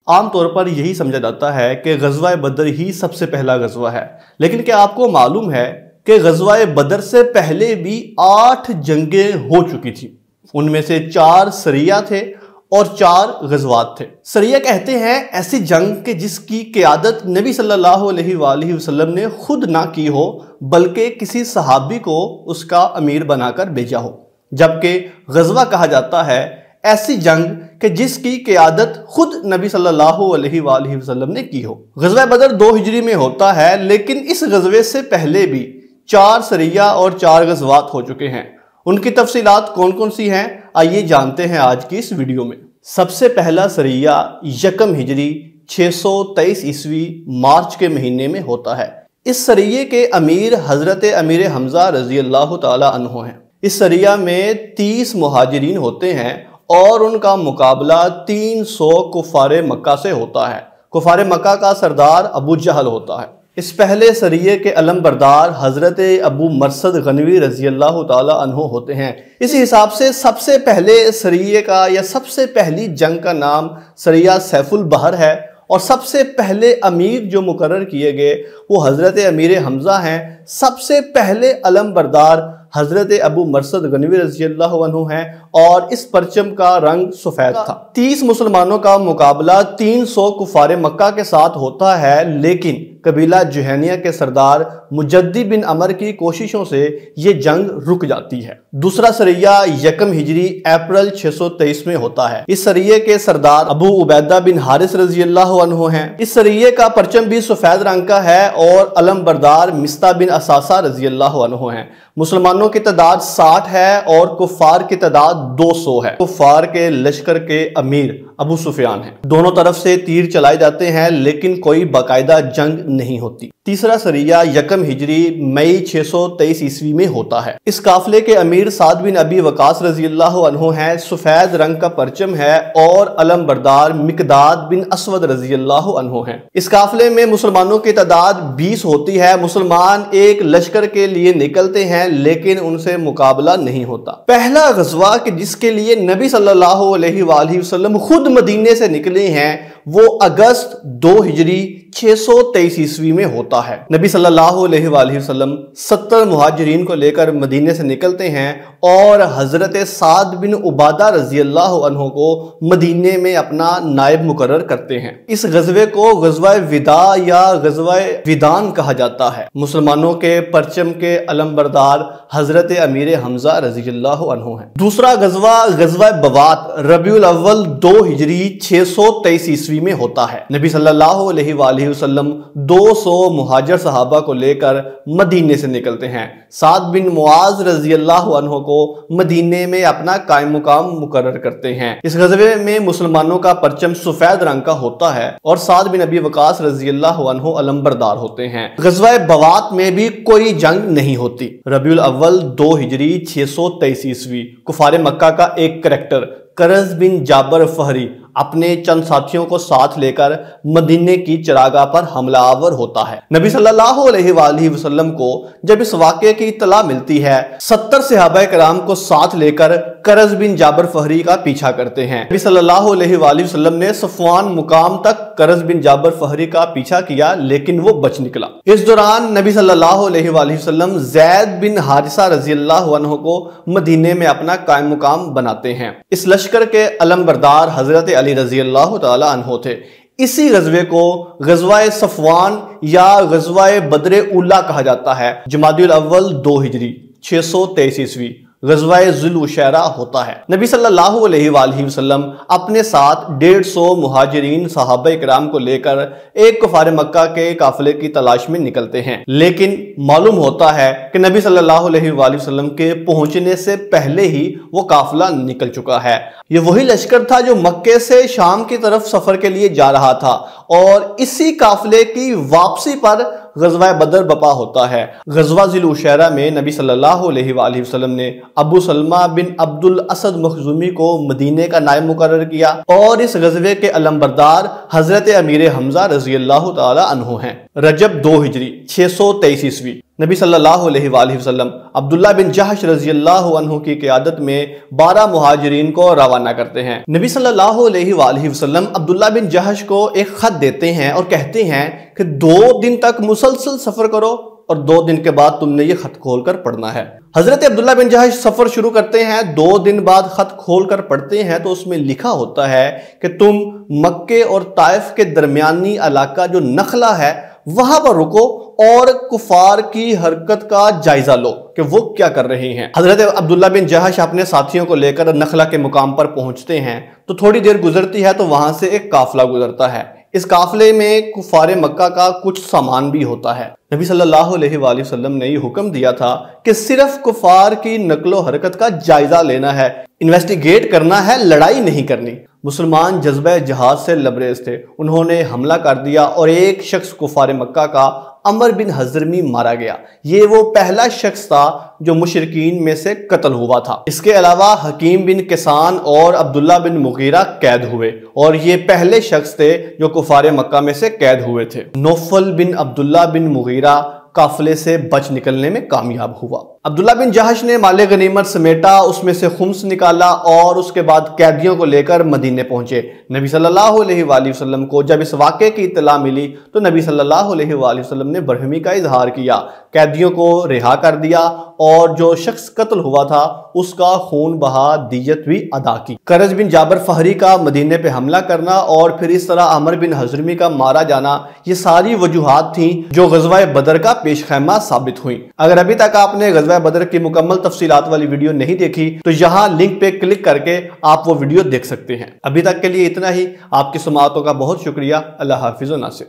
عام طور پر یہی سمجھا جاتا ہے کہ غزوہ بدر ہی سب سے پہلا غزوہ ہے، لیکن کیا آپ کو معلوم ہے کہ غزوہ بدر سے پہلے بھی 8 جنگیں ہو چکی تھیں؟ ان میں سے 4 سریہ تھے اور 4 غزوات تھے۔ سریہ کہتے ہیں ایسی جنگ کہ جس کی قیادت نبی صلی اللہ علیہ وآلہ وسلم نے خود نہ کی ہو بلکہ کسی صحابی کو اس کا امیر بنا کر بھیجا ہو، جبکہ غزوہ کہا جاتا ہے ایسی جنگ کہ جس کی قیادت خود نبی صلی اللہ علیہ وآلہ وسلم نے کی ہو۔ غزوہ بدر 2 ہجری میں ہوتا ہے، لیکن اس غزوے سے پہلے بھی 4 سریہ اور 4 غزوات ہو چکے ہیں۔ ان کی تفصیلات کون کون سی ہیں آئیے جانتے ہیں آج کی اس ویڈیو میں۔ سب سے پہلا سریہ 1 ہجری 623 عیسوی مارچ کے مہینے میں ہوتا ہے۔ اس سریے کے امیر حضرت امیر حمزہ رضی اللہ تعالی عنہ ہیں۔ اس سریہ میں 30 مہاجرین ہوتے ہیں اور ان کا مقابلہ 300 کفار مکہ سے ہوتا ہے۔ کفار مکہ کا سردار ابو جہل ہوتا ہے۔ اس پہلے سریے کے علم بردار حضرت ابو مرثد غنوی رضی اللہ تعالی عنہ ہوتے ہیں۔ اس حساب سے سب سے پہلے سریے کا یا سب سے پہلی جنگ کا نام سریہ سیف البحر ہے، اور سب سے پہلے امیر جو مقرر کیے گئے وہ حضرت امیر حمزہ ہیں۔ سب سے پہلے علم بردار حضرت ابو مرثد غنوی رضی اللہ عنہ ہیں، اور اس پرچم کا رنگ سفید تھا۔ 30 مسلمانوں کا مقابلہ 300 کفار مکہ کے ساتھ ہوتا ہے، لیکن قبیلہ جہینیہ کے سردار مجدی بن عمر کی کوششوں سے یہ جنگ رک جاتی ہے۔ دوسرا سریہ 1 ہجری اپریل 623 میں ہوتا ہے۔ اس سریے کے سردار ابو عبیدہ بن حارث رضی اللہ عنہ ہیں۔ اس سریے کا پرچم بھی سفید رنگ کا ہے اور علم بردار مصطح بن اساسہ رضی اللہ عنہ ہیں۔ مسلمانوں کی تعداد 60 ہے اور کفار کی تعداد 200 ہے۔ کفار کے لشکر کے امیر ابو سفیان ہیں۔ دونوں طرف سے تیر چلائے جاتے ہیں لیکن کوئی باقاعدہ جنگ نہیں ہوتی۔ تیسرا سریہ 1 ہجری مئی 623 عیسوی میں ہوتا ہے۔ اس قافلے کے امیر سعد بن ابی وقاص رضی اللہ عنہ ہیں۔ سفید رنگ کا پرچم ہے اور علم بردار مقداد بن اسود رضی اللہ عنہ ہیں۔ اس قافلے میں مسلمانوں کی تعداد 20 ہوتی ہے۔ مسلمان ایک لشکر کے لیے نکلتے ہیں لیکن ان سے مقابلہ نہیں ہوتا۔ پہلا غزوہ کہ جس کے لیے نبی صلی اللہ علیہ وآلہ وسلم خود مدینے سے نکلے ہیں وہ اگست 2 ہجری 623 عیسوی میں ہوتا ہے۔ نبی صلی اللہ علیہ وآلہ وسلم 70 مہاجرین کو لے کر مدینے سے نکلتے ہیں اور حضرت سعد بن عبادہ رضی اللہ عنہ کو مدینے میں اپنا نائب مقرر کرتے ہیں۔ اس غزوے کو غزوہ وداع یا غزوہ ودان کہا جاتا ہے۔ مسلمانوں کے پرچم کے علم بردار حضرت امیر حمزہ رضی اللہ عنہ ہیں۔ دوسرا غزوہ بوات ربیع الاول 2 ہجری 623 عیسوی میں ہوتا ہے۔ نبی صلی اللہ علیہ وآلہ وسلم 200 مہاجر صحابہ کو لے کر مدینے سے نکلتے ہیں۔ سعد بن معاذ رضی اللہ عنہ کو مدینے میں اپنا قائم مقام مقرر کرتے ہیں۔ اس غزوے میں مسلمانوں کا پرچم سفید رنگ کا ہوتا ہے اور سعد بن ابی وقاص رضی اللہ عنہ علم بردار ہوتے ہیں۔ غزوہ بوات میں بھی کوئی جنگ نہیں ہوتی۔ ربیع الاول 2 ہجری 623 عیسوی کفار مکہ کا ایک کریکٹر کرز بن جابر فہری اپنے چند ساتھیوں کو ساتھ لے کر مدینے کی چراگاہ پر حملہ آور ہوتا ہے۔ نبی صلی اللہ علیہ وآلہ وسلم کو جب اس واقعے کی اطلاع ملتی ہے 70 صحابہ کرام کو ساتھ لے کر کرز بن جابر فہری کا پیچھا کرتے ہیں۔ نبی صلی اللہ علیہ وآلہ وسلم نے صفوان مقام تک کرز بن جابر فہری کا پیچھا کیا لیکن وہ بچ نکلا۔ اس دوران نبی صلی اللہ علیہ وآلہ وسلم زید بن حارثہ رضی اللہ عنہ کو مدینے میں اپنا قائم مقام بناتے ہیں۔ اس لشکر کے علم بردار حضرت علی رضی اللہ تعالی عنہ تھے۔ اسی غزوے کو غزوہ صفوان یا غزوہ بدر اولا کہا جاتا ہے۔ جمادی الاول 2 ہجری 623 عیسوی غزوہ ذو العشیرہ ہوتا ہے۔ نبی صلی اللہ علیہ وآلہ وسلم اپنے ساتھ 150 مہاجرین صحابہ کرام کو لے کر ایک کفار مکہ کے قافلے کی تلاش میں نکلتے ہیں، لیکن معلوم ہوتا ہے کہ نبی صلی اللہ علیہ وآلہ وسلم کے پہنچنے سے پہلے ہی وہ قافلہ نکل چکا ہے۔ یہ وہی لشکر تھا جو مکے سے شام کی طرف سفر کے لیے جا رہا تھا، اور اسی قافلے کی واپسی پر غزوہ بدر بپا ہوتا ہے۔ غزوہ ذی العشیرہ میں نبی صلی اللہ علیہ وآلہ وسلم نے ابو سلمہ بن عبد الاسد مخزومی کو مدینے کا نائب مقرر کیا، اور اس غزوے کے علم بردار حضرت امیر حمزہ رضی اللہ تعالی عنہ ہیں۔ رجب 2 ہجری 623 عیسوی نبی صلی اللہ علیہ وآلہ وسلم عبداللہ بن جہش رضی اللہ عنہ کی قیادت میں 12 مہاجرین کو روانہ کرتے ہیں۔ نبی صلی اللہ علیہ وآلہ وسلم عبداللہ بن جہش کو ایک خط دیتے ہیں اور کہتے ہیں کہ 2 دن تک مسلسل سفر کرو اور 2 دن کے بعد تم نے یہ خط کھول کر پڑھنا ہے۔ حضرت عبداللہ بن جہش سفر شروع کرتے ہیں، 2 دن بعد خط کھول کر پڑھتے ہیں تو اس میں لکھا ہوتا ہے کہ تم مکے اور طائف کے درمیانی علاقہ جو نخلا ہے وہاں پر رکو اور کفار کی حرکت کا جائزہ لو کہ وہ کیا کر رہے ہیں۔ حضرت عبداللہ بن جہش اپنے ساتھیوں کو لے کر نخلا کے مقام پر پہنچتے ہیں تو تھوڑی دیر گزرتی ہے تو وہاں سے ایک قافلہ گزرتا ہے۔ اس قافلے میں کفار مکہ کا کچھ سامان بھی ہوتا ہے۔ نبی صلی اللہ علیہ وآلہ وسلم نے یہ حکم دیا تھا کہ صرف کفار کی نقل و حرکت کا جائزہ لینا ہے، انویسٹیگیٹ کرنا ہے، لڑائی نہیں کرنی۔ مسلمان جذبہ جہاد سے لبریز تھے، انہوں نے حملہ کر دیا اور ایک شخص کفار مکہ کا عمر بن حضرمی مارا گیا۔ یہ وہ پہلا شخص تھا جو مشرکین میں سے قتل ہوا تھا۔ اس کے علاوہ حکیم بن کسان اور عبداللہ بن مغیرہ قید ہوئے اور یہ پہلے شخص تھے جو کفار مکہ میں سے قید ہوئے تھے۔ نوفل بن عبداللہ بن مغیرہ قافلے سے بچ نکلنے میں کامیاب ہوا۔ عبداللہ بن جہش نے مال غنیمت سمیٹا، اس میں سے خمس نکالا اور اس کے بعد قیدیوں کو لے کر مدینے پہنچے۔ نبی صلی اللہ علیہ وآلہ وسلم کو جب اس واقعے کی اطلاع ملی تو نبی صلی اللہ علیہ وآلہ وسلم نے برہمی کا اظہار کیا، قیدیوں کو رہا کر دیا اور جو شخص قتل ہوا تھا اس کا خون بہا دیت بھی ادا کی۔ کرج بن جابر فہری کا مدینے پہ حملہ کرنا اور پھر اس طرح عمر بن حضرمی کا مارا جانا، یہ ساری وجوہات تھیں جو غزوہ بدر کا پیش خیمہ ثابت ہوئیں۔ اگر ابھی تک آپ نے غزوہ بدر کی مکمل تفصیلات والی ویڈیو نہیں دیکھی تو یہاں لنک پہ کلک کر کے آپ وہ ویڈیو دیکھ سکتے ہیں۔ ابھی تک کے لیے اتنا ہی، آپ کی سماعتوں کا بہت شکریہ۔ اللہ حافظ و ناصر۔